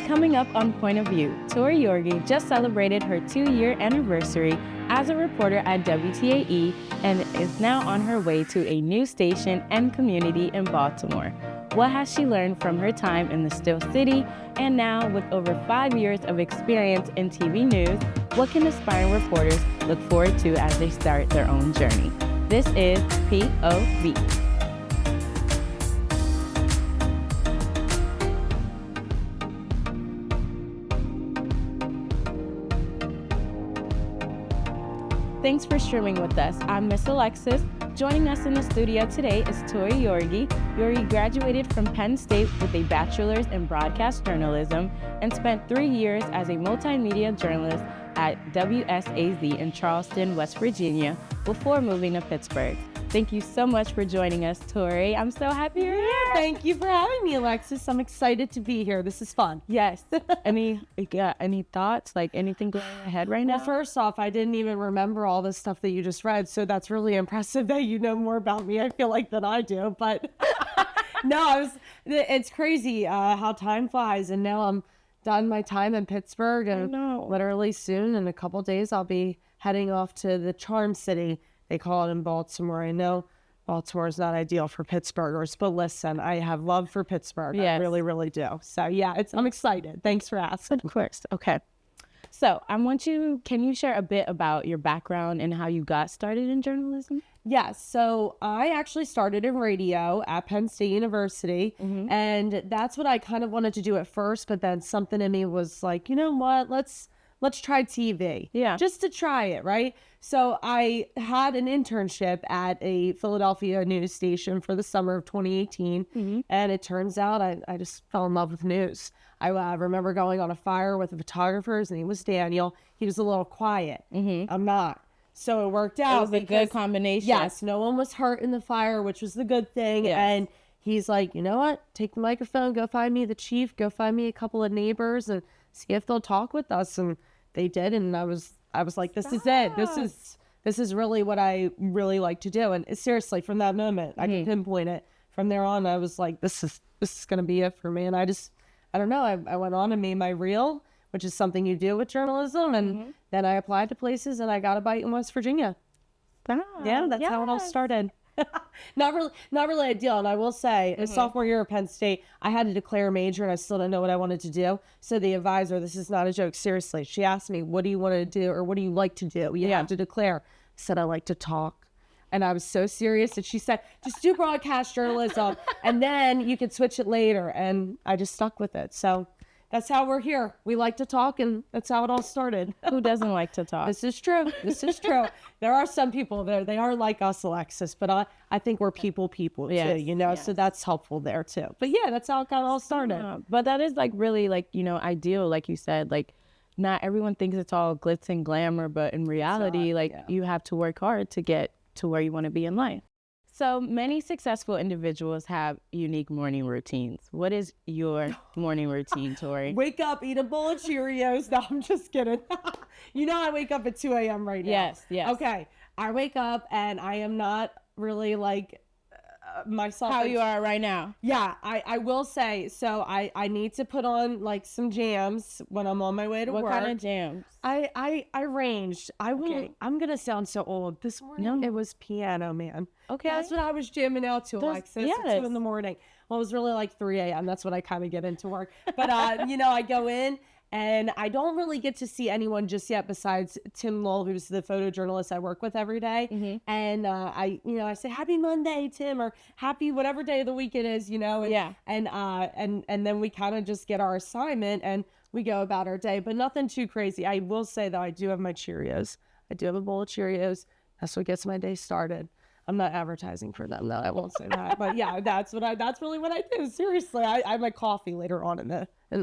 Coming up on Point of View, Tori Yorgi just celebrated her 2-year anniversary as a reporter at WTAE and is now on her way to a new station and community in Baltimore. What has she learned from her time in the Still City? And now, with over 5 years of experience in TV news, what can aspiring reporters look forward to as they start their own journey? This is POV. Thanks for streaming with us. I'm Miss Alexus. Joining us in the studio today is Tori Yorgi. Yorgi graduated from Penn State with a bachelor's in broadcast journalism and spent 3 years as a multimedia journalist at WSAZ in Charleston, West Virginia, before moving to Pittsburgh. Thank you so much for joining us, Tori. I'm so happy you're here. Thank you for having me, Alexis. I'm excited to be here. This is fun. Yes. Any thoughts? Like anything going ahead right now? Well, first off, I didn't even remember all the stuff that you just read, so that's really impressive that you know more about me, I feel like, than I do. But no, it's crazy how time flies, and now I'm done my time in Pittsburgh, and literally soon, in a couple days, I'll be heading off to the Charm City, they call it in Baltimore. I know Baltimore is not ideal for Pittsburghers, but listen, I have love for Pittsburgh. Yes. I really, really do. So yeah, I'm excited. Thanks for asking. Of course. Okay. So can you share a bit about your background and how you got started in journalism? Yes. So I actually started in radio at Penn State University, and that's what I kind of wanted to do at first, but then something in me was like, you know what, let's try TV. Yeah. Just to try it, right? So I had an internship at a Philadelphia news station for the summer of 2018. And it turns out I just fell in love with news. I remember going on a fire with a photographer. His name was Daniel. He was a little quiet. I'm not. So it worked out. It was a good combination. Yes. No one was hurt in the fire, which was the good thing. Yes. And he's like, you know what? Take the microphone, go find me the chief, go find me a couple of neighbors and see if they'll talk with us. And they did, and I was like, this is it. This is really what I really like to do. And seriously, from that moment, I can pinpoint it. From there on, I was like, this is gonna be it for me. And I don't know. I went on and made my reel, which is something you do with journalism, and then I applied to places, and I got a bite in West Virginia. Yeah, that's how it all started. Not really ideal. And I will say, sophomore year at Penn State, I had to declare a major and I still didn't know what I wanted to do. So the advisor, this is not a joke, seriously, she asked me, what do you want to do, or what do you like to do? You have to declare. I said, I like to talk. And I was so serious, and she said, just do broadcast journalism and then you can switch it later. And I just stuck with it. So that's how we're here. We like to talk, and that's how it all started. Who doesn't like to talk? This is true. There are some people there. They are like us, Alexis, but I think we're people too, so that's helpful there too. But yeah, that's how it kind of all started. But that is like really like, ideal, like you said, like not everyone thinks it's all glitz and glamour, but in reality, you have to work hard to get to where you want to be in life. So many successful individuals have unique morning routines. What is your morning routine, Tori? Wake up, eat a bowl of Cheerios. No, I'm just kidding. I wake up at 2 a.m. right now. Yes. Okay. I wake up and I am not really like myself. How you are right now. Yeah, I will say, so I need to put on like some jams when I'm on my way to work. What kind of jams? I ranged. I'm going to sound so old. This morning it was Piano Man. Okay. That's what I was jamming out to, Alexis, at 2 in the morning. Well, it was really like 3 a.m. That's when I kind of get into work. But, I go in. And I don't really get to see anyone just yet besides Tim Lowell, who's the photojournalist I work with every day. And I say, happy Monday, Tim, or happy whatever day of the week it is, and then we kind of just get our assignment and we go about our day, but nothing too crazy. I will say though, I do have my Cheerios. I do have a bowl of Cheerios. That's what gets my day started. I'm not advertising for them though. I won't say that, but yeah, that's really what I do. Seriously, I have my coffee later on in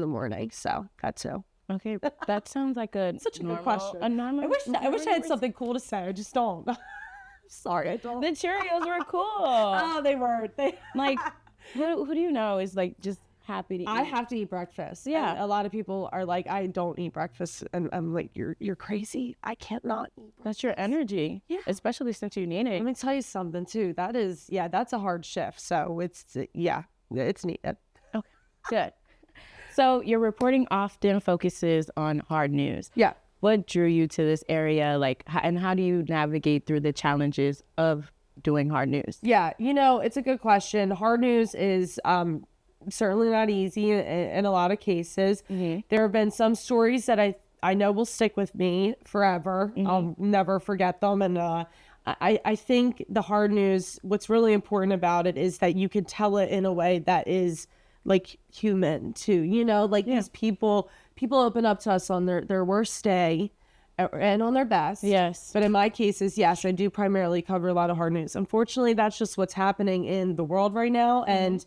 the morning, so that too. Okay, that sounds like such a good question. I wish I had something cool to say. I just don't. Sorry, I don't. The Cheerios were cool. Oh, they were. Like, who do you know is like just happy to eat? I have to eat breakfast. Yeah, and a lot of people are like, I don't eat breakfast, and I'm like, you're crazy. I can't not eat breakfast. That's your energy. Yeah, especially since you need it. Let me tell you something too. That's a hard shift. So it's needed. Okay, good. So your reporting often focuses on hard news. Yeah. What drew you to this area? And how do you navigate through the challenges of doing hard news? Yeah, it's a good question. Hard news is certainly not easy in a lot of cases. There have been some stories that I know will stick with me forever. I'll never forget them. And I think the hard news, what's really important about it is that you can tell it in a way that is like human too. These people open up to us on their worst day and on their best. Yes. But in my cases, yes, I do primarily cover a lot of hard news. Unfortunately, that's just what's happening in the world right now. And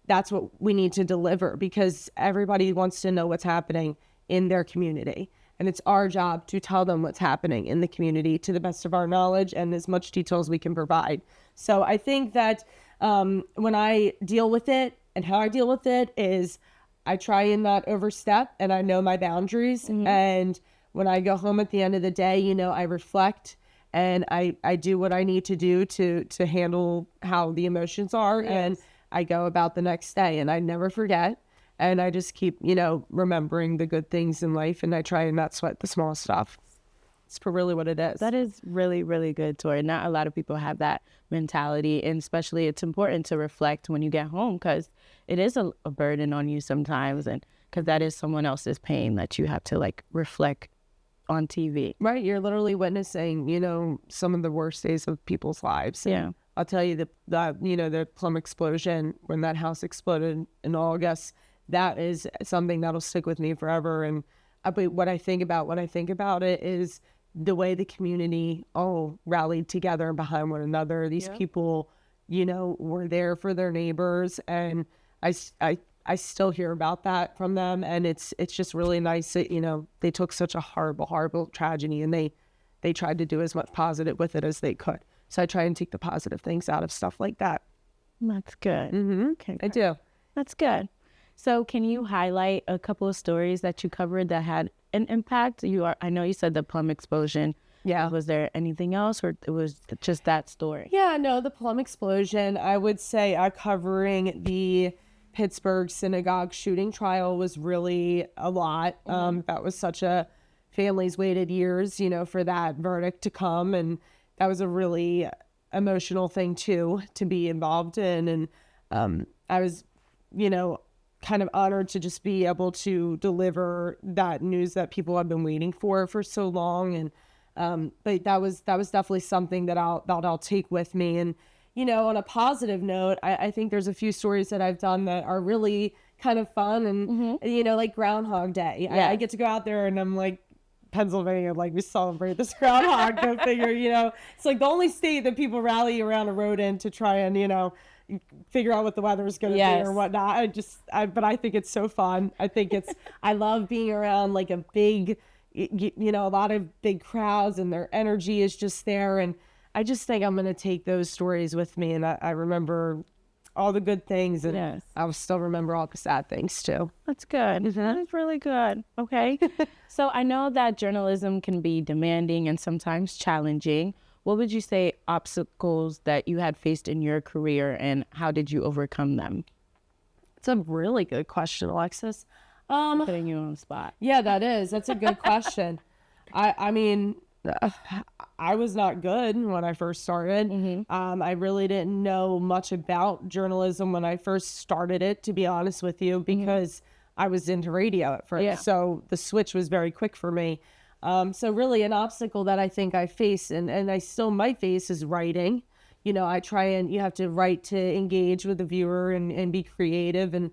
that's what we need to deliver, because everybody wants to know what's happening in their community. And it's our job to tell them what's happening in the community to the best of our knowledge and as much detail as we can provide. So I think that when I deal with it, and how I deal with it is I try and not overstep, and I know my boundaries. And when I go home at the end of the day, I reflect and I do what I need to do to handle how the emotions are. Yes. And I go about the next day, and I never forget. And I just keep, remembering the good things in life, and I try and not sweat the small stuff. It's really what it is. That is really, really good, Tori. Not a lot of people have that mentality, and especially it's important to reflect when you get home, because it is a burden on you sometimes, and because that is someone else's pain that you have to reflect on TV. Right. You're literally witnessing, some of the worst days of people's lives. Yeah. I'll tell you the plum explosion, when that house exploded in August, that is something that'll stick with me forever. And what I think about when I think about it is the way the community all rallied together behind one another. These people, were there for their neighbors, and I still hear about that from them. And it's just really nice that, they took such a horrible tragedy, and they tried to do as much positive with it as they could. So I try and take the positive things out of stuff like that. That's good. Okay, I do. That's good. So can you highlight a couple of stories that you covered that had an impact? I know you said the plum explosion. Yeah. Was there anything else, or it was just that story? Yeah, no, the plum explosion, I would say covering the Pittsburgh synagogue shooting trial was really a lot. That was such a family's waited years, for that verdict to come. And that was a really emotional thing too, to be involved in. And I was, kind of honored to just be able to deliver that news that people have been waiting for so long. And but that was definitely something that I'll take with me. And on a positive note, I think there's a few stories that I've done that are really kind of fun, and like Groundhog Day. Yeah. I get to go out there, and I'm like, Pennsylvania, we celebrate this groundhog. Go figure. It's the only state that people rally around a rodent to try and figure out what the weather is going to be or whatnot. But I think it's so fun. I love being around a big, a lot of big crowds, and their energy is just there. And I just think I'm going to take those stories with me. And I remember all the good things, and I will still remember all the sad things too. That's good. That is really good. Okay. So I know that journalism can be demanding and sometimes challenging. What would you say obstacles that you had faced in your career, and how did you overcome them? It's a really good question, Alexus. Putting you on the spot. Yeah, that's a good question. I mean, I was not good when I first started. I really didn't know much about journalism when I first started it, to be honest with you, because I was into radio at first. Yeah. So the switch was very quick for me. So really an obstacle that I think I face, and I still might face, is writing. I try, and you have to write to engage with the viewer and be creative. And,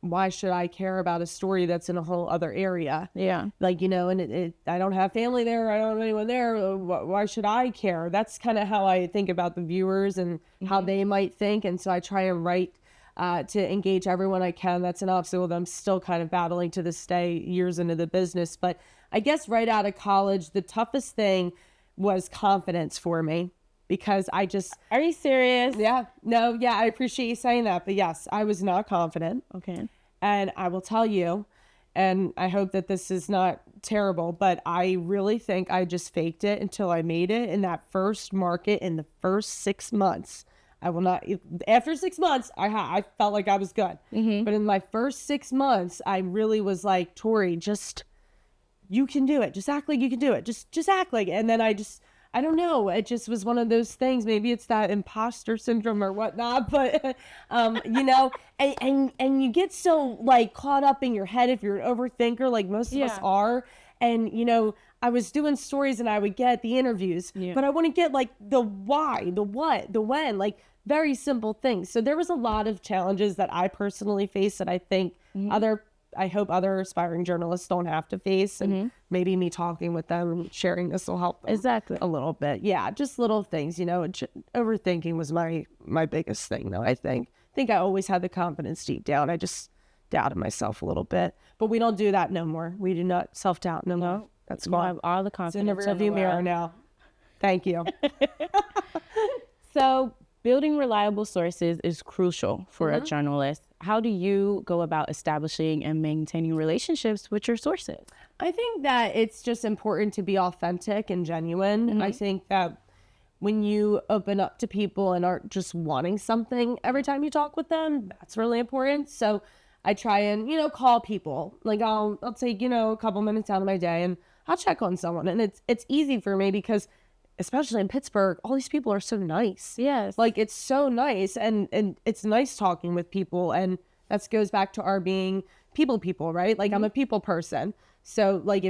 why should I care about a story that's in a whole other area? Yeah. And I don't have family there. I don't have anyone there. Why should I care? That's kind of how I think about the viewers and how they might think. And so I try and write to engage everyone I can. That's an obstacle that I'm still kind of battling to this day, years into the business. But I guess right out of college, the toughest thing was confidence for me, because I just... Are you serious? Yeah. No, yeah, I appreciate you saying that. But yes, I was not confident. Okay. And I will tell you, and I hope that this is not terrible, but I really think I just faked it until I made it in that first market in the first 6 months. I will not, after 6 months, I felt like I was good. But in my first 6 months, I really was like, Tori, you can do it. Just act like you can do it. Just act like it. And then I don't know. It just was one of those things. Maybe it's that imposter syndrome or whatnot, but, you know, and you get so like caught up in your head if you're an overthinker, like most of us are. And, you know, I was doing stories and I would get the interviews, but I wouldn't get like the why, the what, the when, like very simple things. So there was a lot of challenges that I personally faced that I think I hope other aspiring journalists don't have to face, and maybe me talking with them and sharing this will help them a little bit. Yeah, just little things, you know. Overthinking was my biggest thing, though. I think I always had the confidence deep down. I just doubted myself a little bit, but we don't do that no more. We do not self-doubt no more. That's why have all the confidence it's in the rearview mirror now. Thank you. So building reliable sources is crucial for a journalist. How do you go about establishing and maintaining relationships with your sources? I think that it's just important to be authentic and genuine. I think that when you open up to people and aren't just wanting something every time you talk with them, that's really important. So I try and, you know, call people. Like I'll take, you know, a couple minutes out of my day and I'll check on someone. And it's easy for me because especially in Pittsburgh, all these people are so nice. Yes. Like it's so nice and it's nice talking with people. And that goes back to our being people, right? Like I'm a people person. So like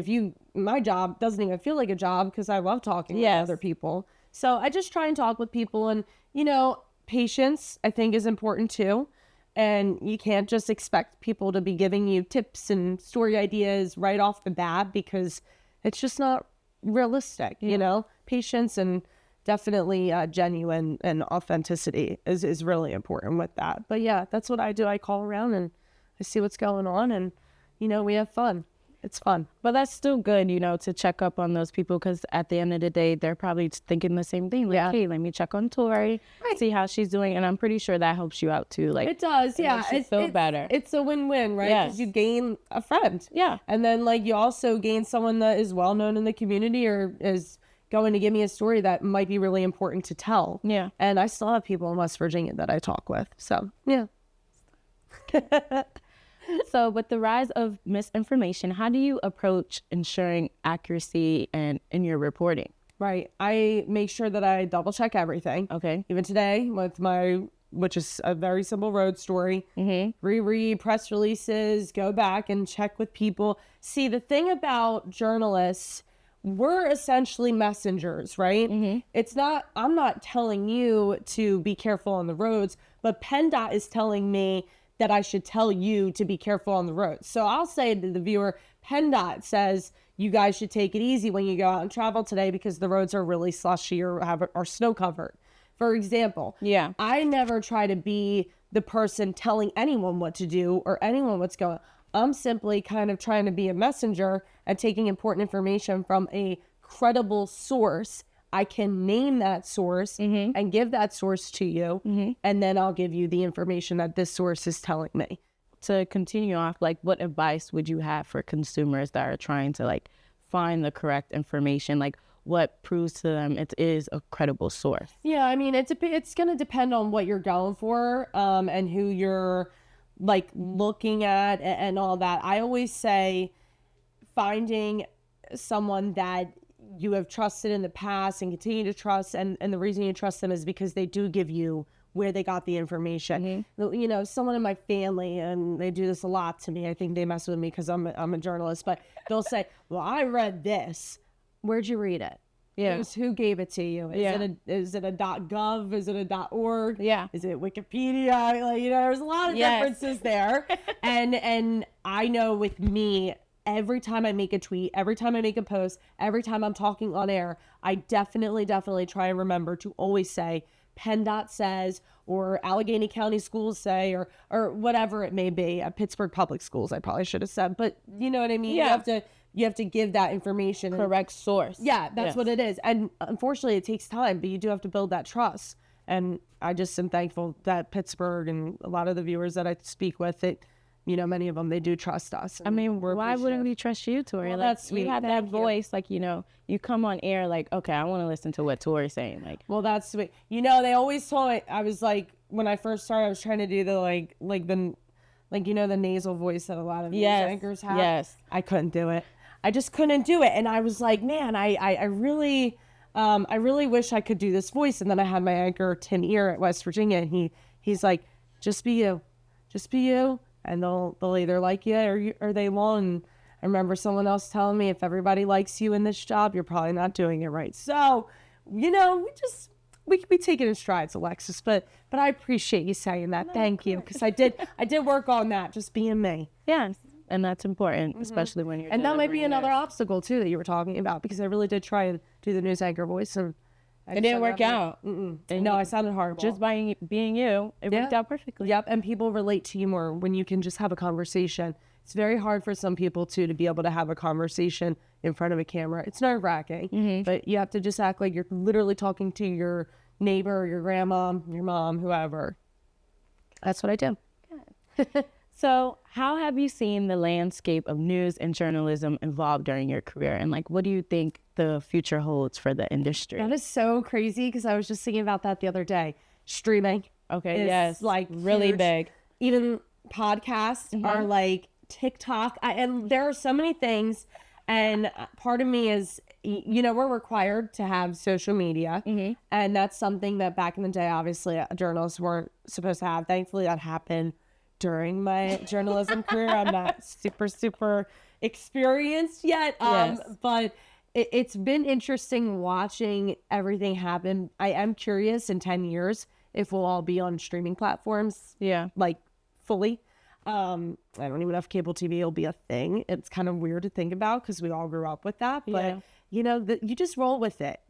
my job doesn't even feel like a job because I love talking with other people. So I just try and talk with people, and, you know, patience I think is important too. And you can't just expect people to be giving you tips and story ideas right off the bat because it's just not realistic, you know. Patience and definitely genuine and authenticity is really important with that. But yeah, that's what I do. I call around and I see what's going on, and, you know, we have fun. It's fun. But that's still good, you know, to check up on those people, because at the end of the day, they're probably thinking the same thing. Like, hey, let me check on Tori, see how she's doing. And I'm pretty sure that helps you out too. Like, it does, yeah. It feel better. It's a win-win, right? Because you gain a friend. Yeah. And then, like, you also gain someone that is well-known in the community or is going to give me a story that might be really important to tell. Yeah. And I still have people in West Virginia that I talk with. So, yeah. So with the rise of misinformation, how do you approach ensuring accuracy in your reporting? Right. I make sure that I double check everything. Okay. Even today with which is a very simple road story, reread press releases, go back and check with people. See, the thing about journalists, we're essentially messengers, right? I'm not telling you to be careful on the roads, but PennDOT is telling me that I should tell you to be careful on the road. So I'll say to the viewer, PennDOT says you guys should take it easy when you go out and travel today because the roads are really slushy or are snow covered. For example, I never try to be the person telling anyone what to do or anyone what's going on. I'm simply kind of trying to be a messenger and taking important information from a credible source. I can name that source and give that source to you, and then I'll give you the information that this source is telling me. To continue off, like, what advice would you have for consumers that are trying to, like, find the correct information? Like, what proves to them it is a credible source? Yeah, I mean, it's going to depend on what you're going for and who you're, like, looking at and all that. I always say finding someone that you have trusted in the past and continue to trust, and the reason you trust them is because they do give you where they got the information. You know, someone in my family, and they do this a lot to me. I think they mess with me because I'm a journalist, but they'll say, well, I read this. Where'd you read it? Yeah. Who gave it to you? Is it a .gov? Is it a .org? Yeah. Is it Wikipedia? Like, you know, there's a lot of differences there. And I know with me, every time I make a tweet, every time I make a post, every time I'm talking on air, I definitely try and remember to always say PennDOT says, or Allegheny County schools say, or whatever it may be. Pittsburgh Public Schools, I probably should have said, but you know what I mean? Yeah. You have to give that information. Correct source. Yeah, that's what it is. And unfortunately, it takes time, but you do have to build that trust. And I just am thankful that Pittsburgh and a lot of the viewers that I speak with, many of them, they do trust us. I mean, why wouldn't we trust you, Tori? Well, like, that's sweet. You have that voice, like, you come on air, like, okay, I want to listen to what Tori's saying. Like, well, that's sweet. They always told me, I was like, when I first started, I was trying to do the, the nasal voice that a lot of news anchors have. Yes. I couldn't do it. I just couldn't do it. And I was like, man, I really wish I could do this voice. And then I had my anchor, Tim Ear at West Virginia, and he's like, just be you. Just be you. And they'll either like you or they won't. And I remember someone else telling me, if everybody likes you in this job, you're probably not doing it right. So, we take it in strides, Alexus. But I appreciate you saying that. Thank you, because I did work on that, just being me. Yes, and that's important, especially when you're. And that might be another obstacle too that you were talking about, because I really did try and do the news anchor voice, and it didn't work out. No, I sounded horrible. Just by being you, it worked out perfectly. Yep, and people relate to you more when you can just have a conversation. It's very hard for some people too to be able to have a conversation in front of a camera. It's nerve-wracking, but you have to just act like you're literally talking to your neighbor, your grandma, your mom, whoever. That's what I do. So how have you seen the landscape of news and journalism evolve during your career? And what do you think the future holds for the industry? That is so crazy, because I was just thinking about that the other day. Streaming. Okay, yes. Really huge. big. Even podcasts are like TikTok. And there are so many things. And part of me is, we're required to have social media. And that's something that back in the day, obviously, journalists weren't supposed to have. Thankfully, that happened during my journalism career. I'm not super experienced yet. But it's been interesting watching everything happen. I am curious in 10 years if we'll all be on streaming platforms. Yeah. Fully. I don't even know if cable TV will be a thing. It's kind of weird to think about because we all grew up with that. But, you just roll with it.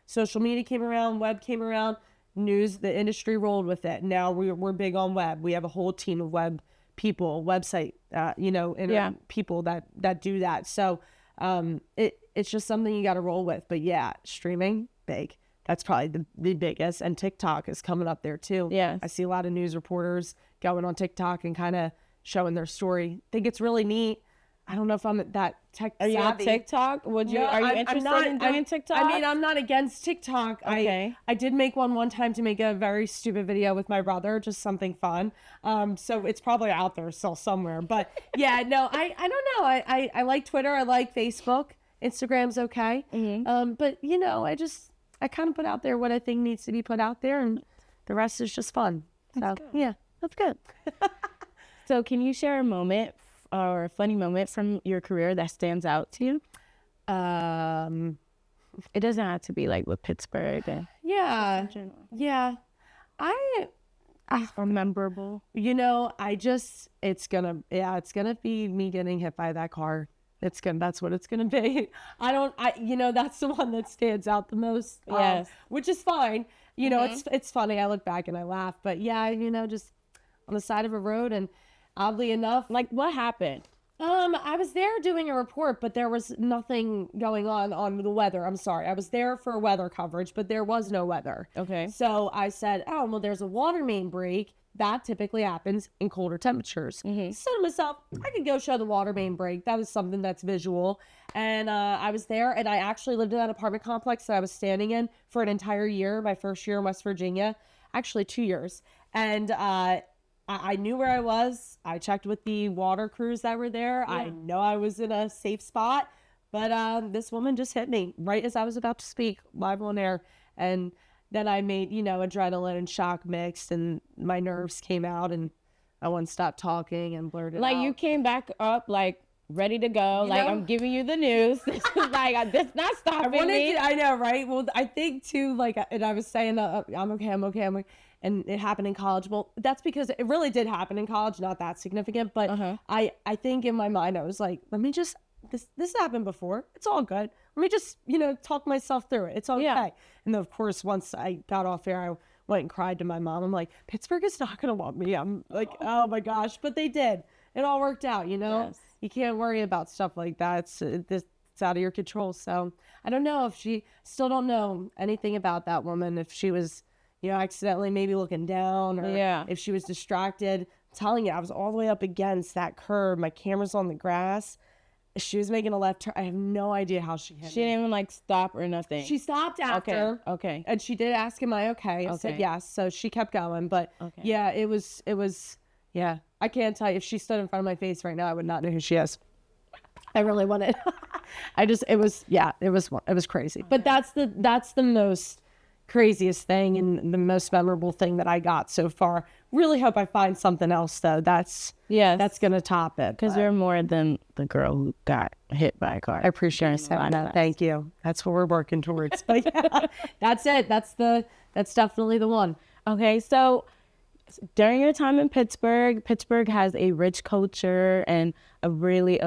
Social media came around, web came around, news, the industry rolled with it. Now we're big on web. We have a whole team of web people, website, people that do that. So it's just something you got to roll with. But yeah, streaming, big. That's probably the biggest. And TikTok is coming up there too. Yeah. I see a lot of news reporters going on TikTok and kind of showing their story. I think it's really neat. I don't know if I'm that tech savvy. Are you on TikTok? Are you interested in doing TikTok? I mean, I'm not against TikTok. Okay. I did make one time to make a very stupid video with my brother, just something fun. So it's probably out there still somewhere. But yeah, no, I don't know. I like Twitter. I like Facebook. Instagram's okay. But I kind of put out there what I think needs to be put out there, and the rest is just fun. So yeah, that's good. So can you share a moment or a funny moment from your career that stands out to you? It doesn't have to be with Pittsburgh. Yeah. Or memorable. It's gonna be me getting hit by that car. That's what it's gonna be. That's the one that stands out the most. Yes. Which is fine. It's funny. I look back and I laugh, but yeah, just on the side of a road, and oddly enough, what happened? I was there doing a report, but there was nothing going on the weather. I'm sorry. I was there for weather coverage, but there was no weather. Okay. So I said, oh, well, there's a water main break. That typically happens in colder temperatures. So to myself, I could go show the water main break. That was something that's visual. And I was there, and I actually lived in that apartment complex that I was standing in for an entire year, my first year in West Virginia, actually 2 years. And I knew where I was. I checked with the water crews that were there. Yeah. I know I was in a safe spot, but this woman just hit me right as I was about to speak live on air. And then I made, adrenaline and shock mixed, and my nerves came out, and I wouldn't stop talking and blurted out. You came back up, ready to go. I'm giving you the news. This is this not stopping me. I know, right? Well, I think too, and I was saying, I'm okay. And it happened in college. Well, that's because it really did happen in college, not that significant. But I think in my mind, I was like, let me just, this happened before. It's all good. Let me just, talk myself through it. It's okay. Yeah. And then, of course, once I got off air, I went and cried to my mom. I'm like, Pittsburgh is not going to want me. I'm like, oh my gosh. But they did. It all worked out, Yes. You can't worry about stuff like that. It's out of your control. So I don't know still don't know anything about that woman. If she was, accidentally maybe looking down, or if she was distracted. telling you, I was all the way up against that curb. My camera's on the grass. She was making a left turn. I have no idea how she hit She didn't even like stop or nothing. She stopped after. Okay. And she did ask, am I okay? I said yes. So she kept going. But yeah, it was, yeah. I can't tell you, if she stood in front of my face right now, I would not know who she is. I really wanted, it was crazy. But that's the most craziest thing and the most memorable thing that I got so far. Really hope I find something else though. That's gonna top it, because you're more than the girl who got hit by a car. I appreciate it. Thank you. That's what we're working towards. But yeah, that's it. That's definitely the one. Okay, so during your time in Pittsburgh has a rich culture and a really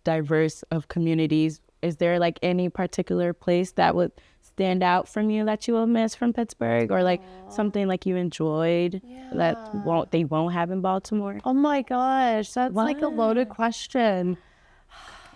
diverse of communities. Is there like any particular place that would stand out from you that you will miss from Pittsburgh, or like something like you enjoyed that they won't have in Baltimore? Oh my gosh, that's like a loaded question.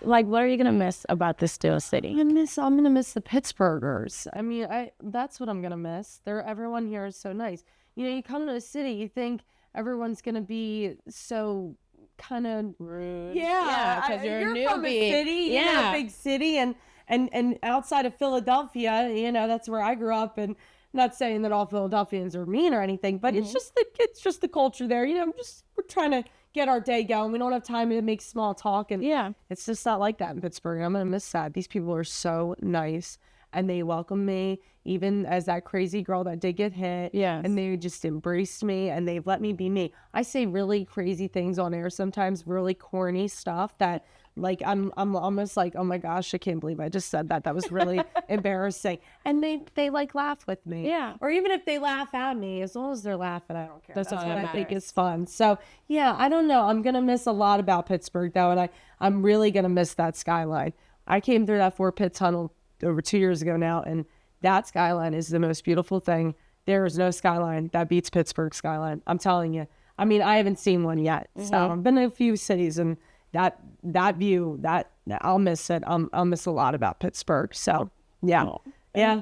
Like, what are you gonna miss about this still city? I'm gonna miss the Pittsburghers. I mean, that's what I'm gonna miss. Everyone here is so nice. You know, you come to a city, you think everyone's gonna be so kind of rude. Yeah, because you're a newbie. From a city, a big city, and outside of Philadelphia, you know, that's where I grew up. And not saying that all Philadelphians are mean or anything, but it's just the culture there. You know, we're trying to get our day going. We don't have time to make small talk, and it's just not like that in Pittsburgh. I'm gonna miss that. These people are so nice, and they welcome me, even as that crazy girl that did get hit. And they just embraced me, and they've let me be me. I say really crazy things on air sometimes, really corny stuff that, like, I'm almost like, oh my gosh, I can't believe I just said that. That was really embarrassing. And they like laugh with me. Or even if they laugh at me, as long as they're laughing, I don't care. That's what I think is fun. So yeah, I don't know. I'm gonna miss a lot about Pittsburgh though, and I'm really gonna miss that skyline. I came through that Fort Pitt tunnel over 2 years ago now, and that skyline is the most beautiful thing. There is no skyline that beats Pittsburgh skyline. I'm telling you. I mean, I haven't seen one yet. So I've been to a few cities, and that view, that I'll miss it. I'll miss a lot about Pittsburgh. So yeah.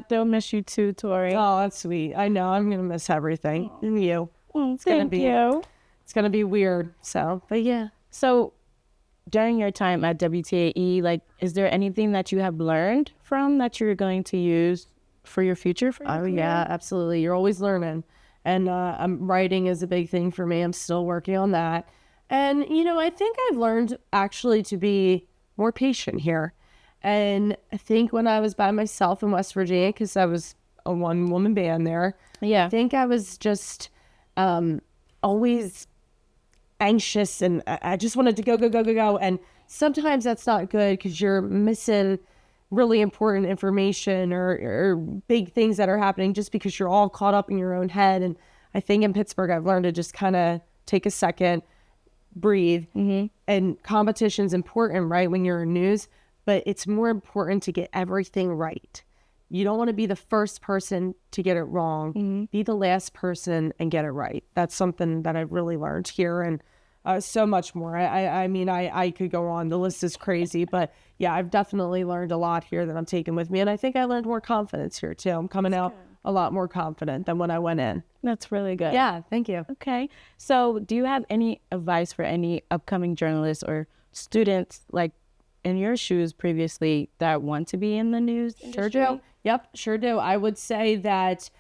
They'll miss you too, Tori. Oh, that's sweet. I know. I'm gonna miss everything. And you. Thank you. It's gonna be weird. So, but yeah. So during your time at WTAE, like, is there anything that you have learned from that you're going to use for your future? Yeah, absolutely. You're always learning. And writing is a big thing for me. I'm still working on that. And, you know, I think I've learned actually to be more patient here. And I think when I was by myself in West Virginia, because I was a one-woman band there, I think I was just always anxious, and I just wanted to go. And sometimes that's not good because you're missing really important information or big things that are happening just because you're all caught up in your own head. And I think in Pittsburgh, I've learned to just kind of take a second, breathe. And competition's important, right, when you're in news, but it's more important to get everything right. You don't want to be the first person to get it wrong. Be the last person and get it right. That's something that I've really learned here, and so much more. I mean, I could go on. The list is crazy, but yeah, I've definitely learned a lot here that I'm taking with me, and I think I learned more confidence here too. I'm coming out a lot more confident than when I went in. That's really good. Yeah, thank you. Okay. So do you have any advice for any upcoming journalists or students, like in your shoes previously, that want to be in the news industry? Sure do. Yep, sure do. I would say that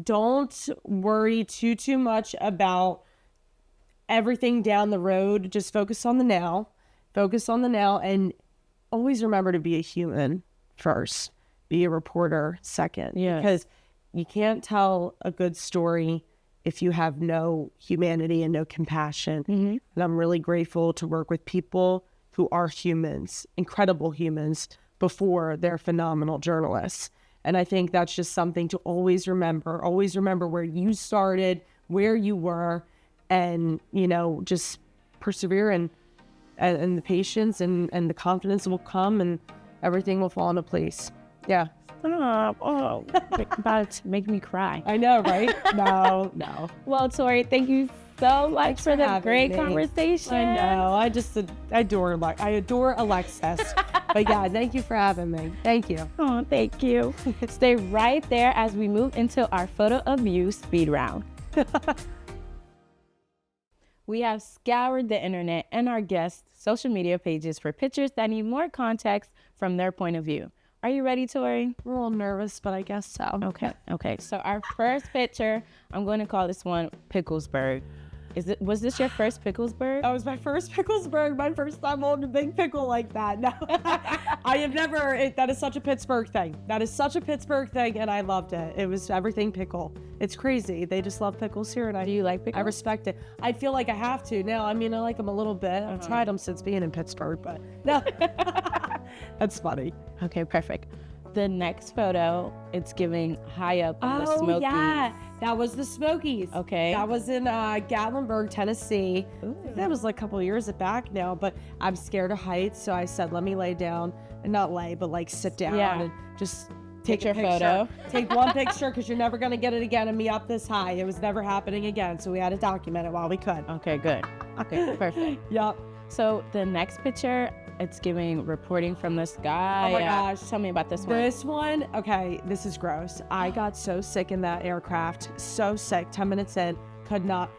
don't worry too much about everything down the road. Just focus on the now. And always remember to be a human first. Be a reporter second. Because you can't tell a good story if you have no humanity and no compassion. And I'm really grateful to work with people who are humans, incredible humans, before they're phenomenal journalists. And I think that's just something to always remember. Always remember where you started, where you were, and, you know, just persevere, and the patience and the confidence will come, and everything will fall into place. Yeah. Oh, about to make me cry. I know, right? No. Well, Tori, thank you so much for the great conversation. I know. I adore Alexus. But yeah, thank you for having me. Thank you. Oh, thank you. Stay right there as we move into our photo of you speed round. we have scoured the internet and our guests' social media pages for pictures that need more context from their point of view. Are you ready, Tori? I'm a little nervous, but I guess so. Okay. So our first picture, I'm going to call this one Picklesburgh. Was this your first Picklesburgh? That was my first Picklesburgh, my first time holding a big pickle like that. No, I have never, that is such a Pittsburgh thing. That is such a Pittsburgh thing, and I loved it. It was everything pickle. It's crazy. They just love pickles here, and Do you like pickles? I respect it. I feel like I have to now. I mean, I like them a little bit. I've tried them since being in Pittsburgh, but no. That's funny. Okay, perfect. The next photo, it's giving high up on the Smokies. Yeah, that was the Smokies. Okay. That was in Gatlinburg, Tennessee. Ooh. That was like a couple of years back now, but I'm scared of heights, so I said, let me lay down, and not lay, but like sit down and just take a picture. Photo. Take one picture, because you're never going to get it again of me up this high. It was never happening again, so we had to document it while we could. Okay, good. Okay, perfect. Yep. So the next picture, it's giving reporting from the sky. Oh my gosh. Tell me about this one. This one, okay, this is gross. I got so sick in that aircraft, so sick, 10 minutes in, could not,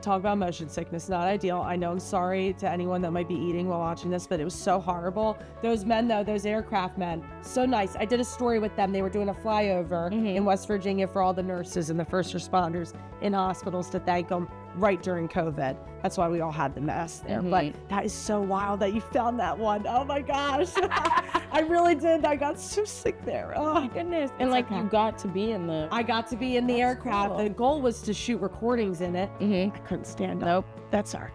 talk about motion sickness, not ideal. I know, I'm sorry to anyone that might be eating while watching this, but it was so horrible. Those men though, those aircraft men, so nice. I did a story with them. They were doing a flyover in West Virginia for all the nurses and the first responders in hospitals to thank them right during COVID. That's why we all had the masks there. But that is so wild that you found that one. Oh my gosh. I really did. I got so sick there. Oh my goodness. And like you got to be in the... I got to be in the aircraft. Cool. The goal was to shoot recordings in it. I couldn't stand up. Nope. That's all right.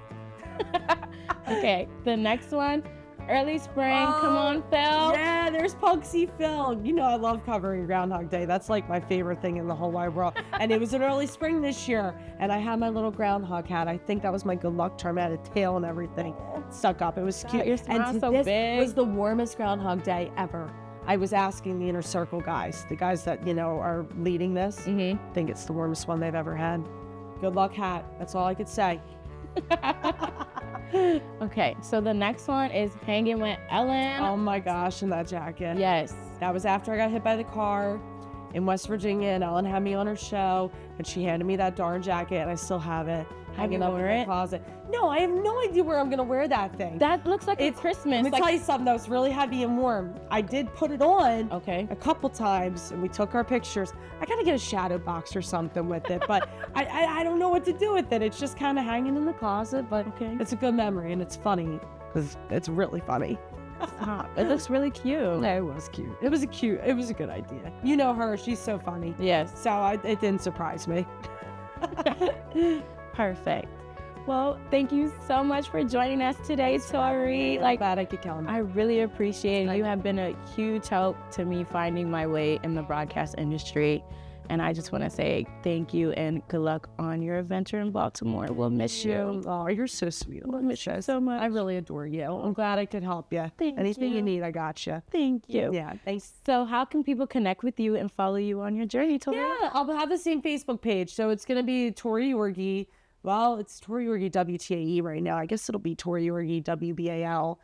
Okay, the next one. Early spring, come on, Phil. Yeah, there's Punksy Phil. You know I love covering Groundhog Day. That's like my favorite thing in the whole wide world. And it was an early spring this year, and I had my little groundhog hat. I think that was my good luck charm. I had a tail and everything stuck up. It was cute. Your smile and so this big. was the warmest Groundhog Day ever. I was asking the Inner Circle guys, the guys that, you know, are leading this. I think it's the warmest one they've ever had. Good luck hat. That's all I could say. Okay, so the next one is Hanging with Ellen. Oh my gosh, in that jacket. Yes. That was after I got hit by the car in West Virginia, and Ellen had me on her show, and she handed me that darn jacket, and I still have it hanging up in my closet. No, I have no idea where I'm going to wear that thing. That looks like it's Christmas. Let me tell you something that was really heavy and warm. I did put it on a couple times, and we took our pictures. I got to get a shadow box or something with it, but I don't know what to do with it. It's just kind of hanging in the closet, but it's a good memory, and it's funny because it's really funny. It looks really cute. Yeah, it was cute. It was a good idea. You know her, she's so funny. Yes. So it didn't surprise me. Perfect. Well, thank you so much for joining us today, Tori. I'm glad I could come. I really appreciate it. You have been a huge help to me finding my way in the broadcast industry. And I just want to say thank you and good luck on your adventure in Baltimore. We'll miss you. Oh, you're so sweet. We'll miss you so much. I really adore you. I'm glad I could help you. Anything you need, I got you. Thank you. Yeah, thanks. So how can people connect with you and follow you on your journey, Tori? Yeah, I'll have the same Facebook page. So it's going to be Tori Yorgi. Well, it's Tori Yorgi WTAE right now. I guess it'll be Tori Yorgi WBAL.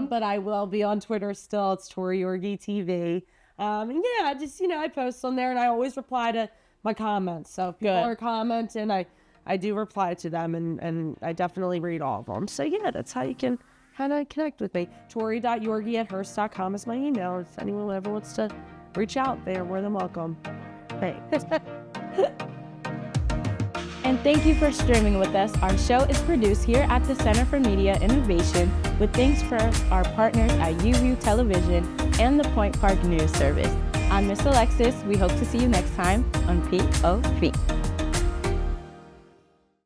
But I will be on Twitter still. It's Tori Yorgi TV. And yeah, just, you know, I post on there and I always reply to my comments. So if people are commenting, I do reply to them and I definitely read all of them. So yeah, that's how you can kind of connect with me. Tori.yorgi@hearst.com is my email. If anyone ever wants to reach out, they're more than welcome. Thanks. And thank you for streaming with us. Our show is produced here at the Center for Media Innovation with thanks for our partners at UView Television and the Point Park News Service. I'm Miss Alexus. We hope to see you next time on POV.